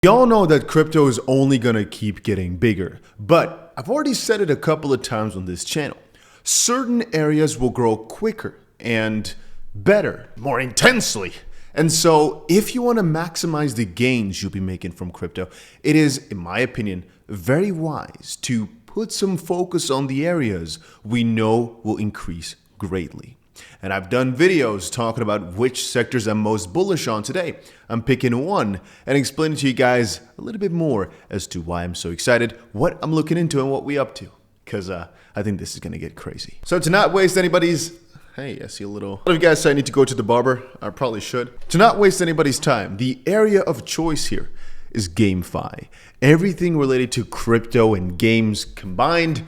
We all know that crypto is only gonna keep getting bigger, but I've already said it a couple of times on this channel. Certain areas will grow quicker and better, more intensely. And so if you want to maximize the gains you'll be making from crypto, it is, in my opinion, very wise to put some focus on the areas we know will increase greatly. And I've done videos talking about which sectors I'm most bullish on today. I'm picking one and explaining to you guys a little bit more as to why I'm so excited, what I'm looking into and what we up to. Because I think this is going to get crazy. So to not waste anybody's... Hey, I see a lot of you guys say I need to go to the barber. I probably should. To not waste anybody's time, the area of choice here is GameFi. Everything related to crypto and games combined,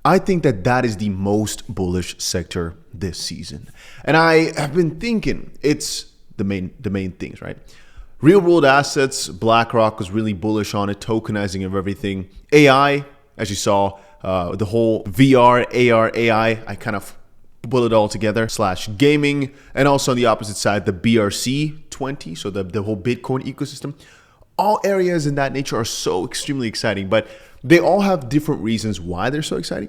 I think that is the most bullish sector this season. And I have been thinking it's the main things, right? Real world assets, BlackRock was really bullish on it, tokenizing of everything. AI, as you saw, the whole VR, AR, AI, I kind of pull it all together, / gaming, and also on the opposite side, the BRC20, so the whole Bitcoin ecosystem. All areas in that nature are so extremely exciting, but they all have different reasons why they're so exciting.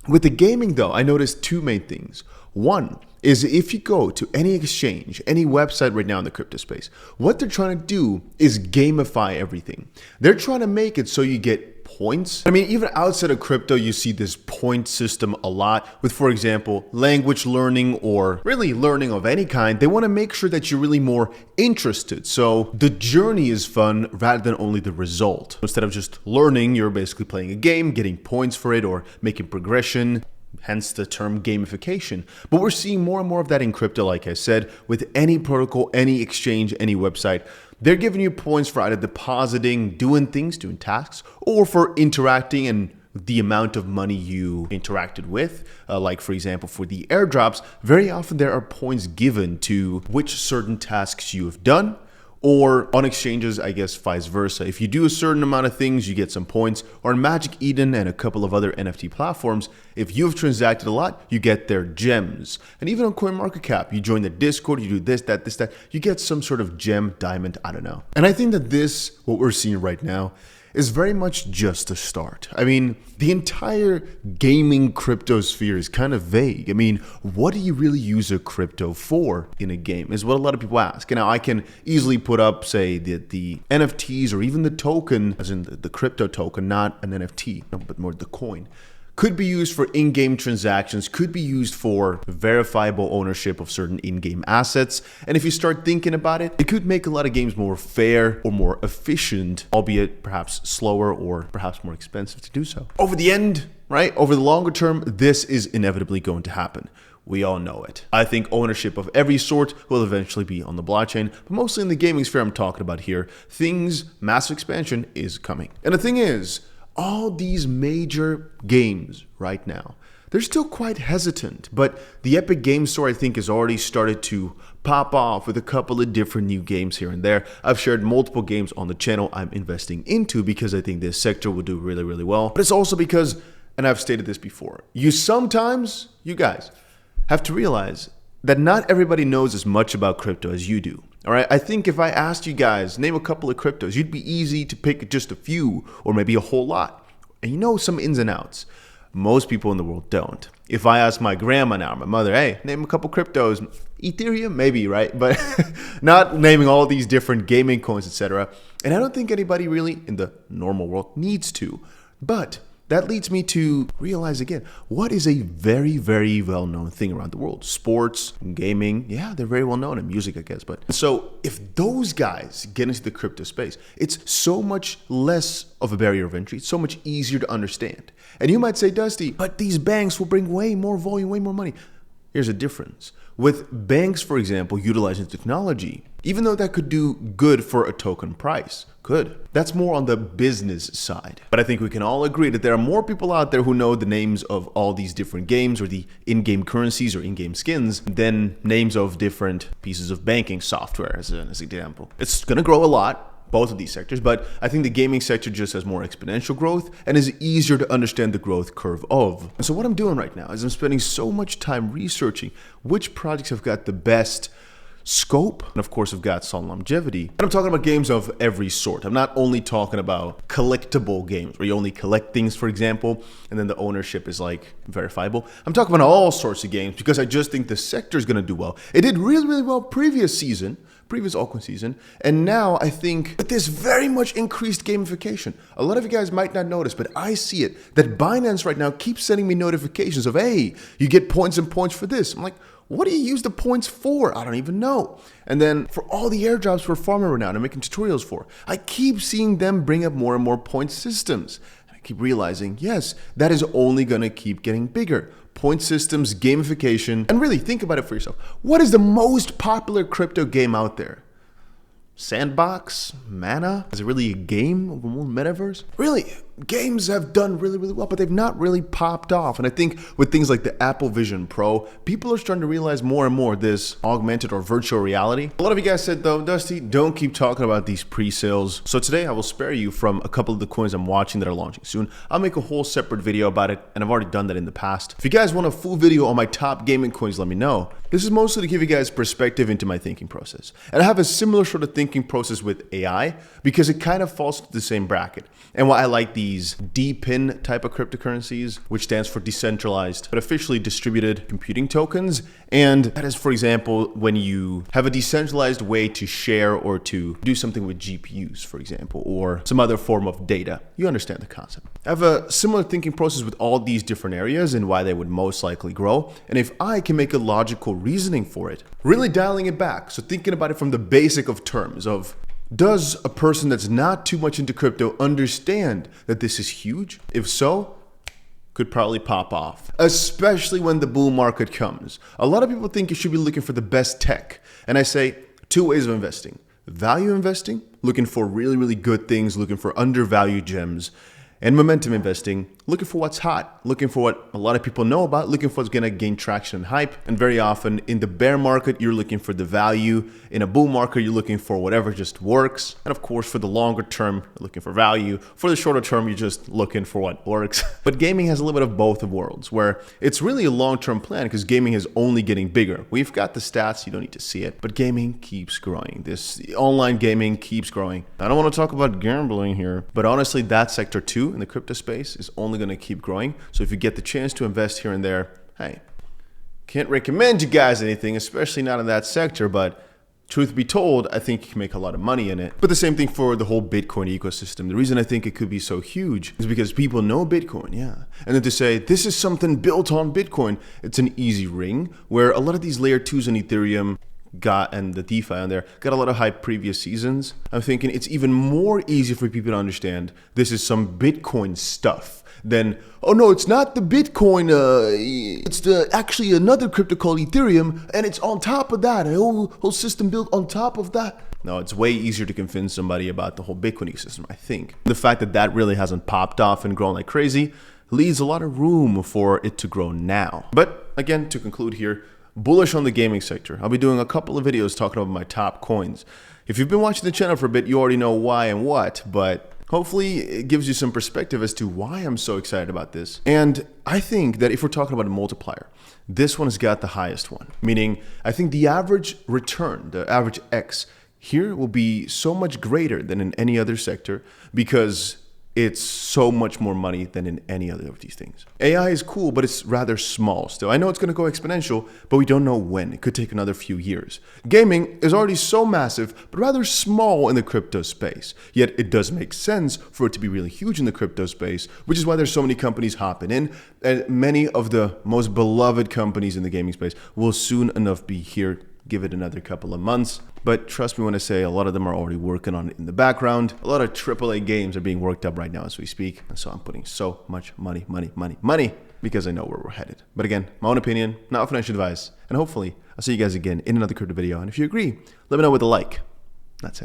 With the gaming though, I noticed two main things. One is if you go to any exchange, any website right now in the crypto space, what they're trying to do is gamify everything. They're trying to make it so you get points. I mean, even outside of crypto, you see this point system a lot with, for example, language learning or really learning of any kind. They want to make sure that you're really more interested. So the journey is fun rather than only the result. Instead of just learning, you're basically playing a game, getting points for it or making progression. Hence the term gamification. But we're seeing more and more of that in crypto, like I said, with any protocol, any exchange, any website. They're giving you points for either depositing, doing things, doing tasks, or for interacting and the amount of money you interacted with. Like, for example, for the airdrops, very often there are points given to which certain tasks you have done. Or on exchanges, I guess vice versa. If you do a certain amount of things, you get some points. Or in Magic Eden and a couple of other NFT platforms, if you've transacted a lot, you get their gems. And even on CoinMarketCap, you join the Discord, you do this, that, you get some sort of gem, diamond, I don't know. And I think that this, what we're seeing right now, is very much just a start. I mean, the entire gaming crypto sphere is kind of vague. I mean, what do you really use a crypto for in a game is what a lot of people ask. And now I can easily put up, say, the NFTs or even the token, as in the crypto token, not an NFT, but more the coin. Could be used for in-game transactions, could be used for verifiable ownership of certain in-game assets. And if you start thinking about it, it could make a lot of games more fair or more efficient, albeit perhaps slower or perhaps more expensive to do so. Over the end, right? Over the longer term, this is inevitably going to happen. We all know it. I think ownership of every sort will eventually be on the blockchain, but mostly in the gaming sphere I'm talking about here, massive expansion is coming. And the thing is, all these major games right now, they're still quite hesitant, but the Epic Games Store, I think, has already started to pop off with a couple of different new games here and there. I've shared multiple games on the channel I'm investing into because I think this sector will do really, really well. But it's also because, and I've stated this before, you guys have to realize that not everybody knows as much about crypto as you do. All right, I think if I asked you guys, name a couple of cryptos, you'd be easy to pick just a few or maybe a whole lot. And you know some ins and outs. Most people in the world don't. If I ask my grandma now, my mother, hey, name a couple cryptos, Ethereum, maybe, right? But not naming all these different gaming coins, etc. And I don't think anybody really in the normal world needs to. But that leads me to realize again, what is a very, very well-known thing around the world? Sports, gaming, yeah, they're very well-known, and music, I guess. But so if those guys get into the crypto space, it's so much less of a barrier of entry. It's so much easier to understand. And you might say, Dusty, but these banks will bring way more volume, way more money. Here's a difference. With banks, for example, utilizing technology, even though that could do good for a token price, that's more on the business side. But I think we can all agree that there are more people out there who know the names of all these different games or the in-game currencies or in-game skins than names of different pieces of banking software, as an example. It's going to grow a lot, both of these sectors, but I think the gaming sector just has more exponential growth and is easier to understand the growth curve of. And so what I'm doing right now is I'm spending so much time researching which projects have got the best scope. And of course, I've got SOLANA longevity. And I'm talking about games of every sort. I'm not only talking about collectible games where you only collect things, for example, and then the ownership is like verifiable. I'm talking about all sorts of games because I just think the sector is going to do well. It did really, really well previous altcoin season. And now I think that there's very much increased gamification. A lot of you guys might not notice, but I see it, that Binance right now keeps sending me notifications of, hey, you get points and points for this. I'm like, what do you use the points for? I don't even know. And then for all the airdrops we're farming right now and making tutorials for, I keep seeing them bring up more and more point systems. And I keep realizing, yes, that is only gonna keep getting bigger. Point systems, gamification, and really think about it for yourself. What is the most popular crypto game out there? Sandbox? MANA? Is it really a game of a metaverse? Really, games have done really, really well, but they've not really popped off. And I think with things like the Apple Vision Pro, people are starting to realize more and more this augmented or virtual reality. A lot of you guys said though, Dusty, don't keep talking about these pre-sales. So today I will spare you from a couple of the coins I'm watching that are launching soon. I'll make a whole separate video about it, and I've already done that in the past. If you guys want a full video on my top gaming coins, let me know. This is mostly to give you guys perspective into my thinking process. And I have a similar sort of thinking process with AI because it kind of falls into the same bracket. And why I like these DePIN type of cryptocurrencies, which stands for decentralized but officially distributed computing tokens. And that is, for example, when you have a decentralized way to share or to do something with GPUs, for example, or some other form of data. You understand the concept. I have a similar thinking process with all these different areas and why they would most likely grow. And if I can make a logical reasoning for it, really dialing it back. So thinking about it from the basic of terms of, does a person that's not too much into crypto understand that this is huge? If so, could probably pop off, especially when the bull market comes. A lot of people think you should be looking for the best tech. And I say two ways of investing. Value investing, looking for really, really good things, looking for undervalued gems. And momentum investing, looking for what's hot, looking for what a lot of people know about, looking for what's going to gain traction and hype. And very often in the bear market, you're looking for the value. In a bull market, you're looking for whatever just works. And of course, for the longer term, you're looking for value. For the shorter term, you're just looking for what works. But gaming has a little bit of both of worlds, where it's really a long-term plan because gaming is only getting bigger. We've got the stats, you don't need to see it, but gaming keeps growing. This online gaming keeps growing. I don't want to talk about gambling here, but honestly, that sector too, in the crypto space, is only going to keep growing. So if you get the chance to invest here and there, hey, can't recommend you guys anything, especially not in that sector, but truth be told, I think you can make a lot of money in it. But the same thing for the whole Bitcoin ecosystem. The reason I think it could be so huge is because people know Bitcoin, yeah. And then to say, this is something built on Bitcoin, it's an easy ring, where a lot of these layer 2s on Ethereum and the DeFi on there got a lot of hype previous seasons. I'm thinking it's even more easy for people to understand this is some Bitcoin stuff than, oh no, it's not the Bitcoin, it's actually another crypto called Ethereum, and it's on top of that, a whole system built on top of that. No, it's way easier to convince somebody about the whole Bitcoin ecosystem, I think. The fact that that really hasn't popped off and grown like crazy leaves a lot of room for it to grow now. But again, to conclude here, bullish on the gaming sector. I'll be doing a couple of videos talking about my top coins. If you've been watching the channel for a bit, you already know why and what, but hopefully it gives you some perspective as to why I'm so excited about this. And I think that if we're talking about a multiplier, this one has got the highest one, meaning I think the average return, the average X here will be so much greater than in any other sector because it's so much more money than in any other of these things. AI is cool, but it's rather small still. I know it's going to go exponential, but we don't know when. It could take another few years. Gaming is already so massive, but rather small in the crypto space. Yet it does make sense for it to be really huge in the crypto space, which is why there's so many companies hopping in. And many of the most beloved companies in the gaming space will soon enough be here. Give it another couple of months. But trust me when I say a lot of them are already working on it in the background. A lot of AAA games are being worked up right now as we speak. And so I'm putting so much money because I know where we're headed. But again, my own opinion, not financial advice. And hopefully I'll see you guys again in another crypto video. And if you agree, let me know with a like. That's it.